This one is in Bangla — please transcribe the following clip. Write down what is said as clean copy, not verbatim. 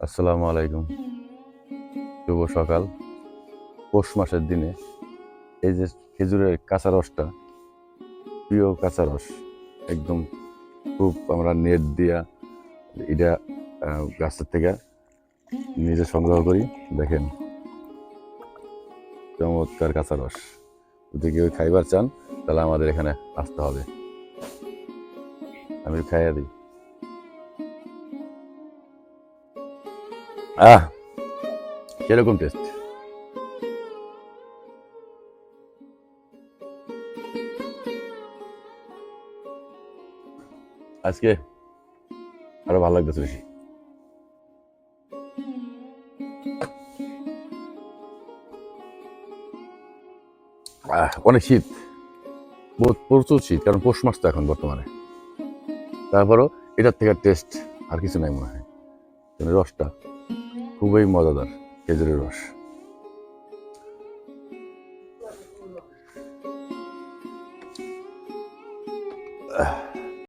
আসসালামু আলাইকুম। শুভ সকাল। পৌষ মাসের দিনে এই যে খেজুরের কাঁচা রসটা, প্রিয় কাঁচা রস, একদম খুব আমরা নেট দিয়া এটা গাছের থেকে নিজে সংগ্রহ করি। দেখেন চমৎকার কাঁচা রস। যদি কেউ খাইবার চান তাহলে আমাদের এখানে আসতে হবে, আমি খাইয়া দিই। কিরকম টেস্ট! আজকে আরো ভালো লাগতেছে বেশি। অনেক শীত, প্রচুর শীত, কারণ পৌষ মাস তো এখন বর্তমানে। তারপরও এটার থেকে টেস্ট আর কিছু নাই মনে হয়। রসটা খুবই মজাদার, খেজুরের রস।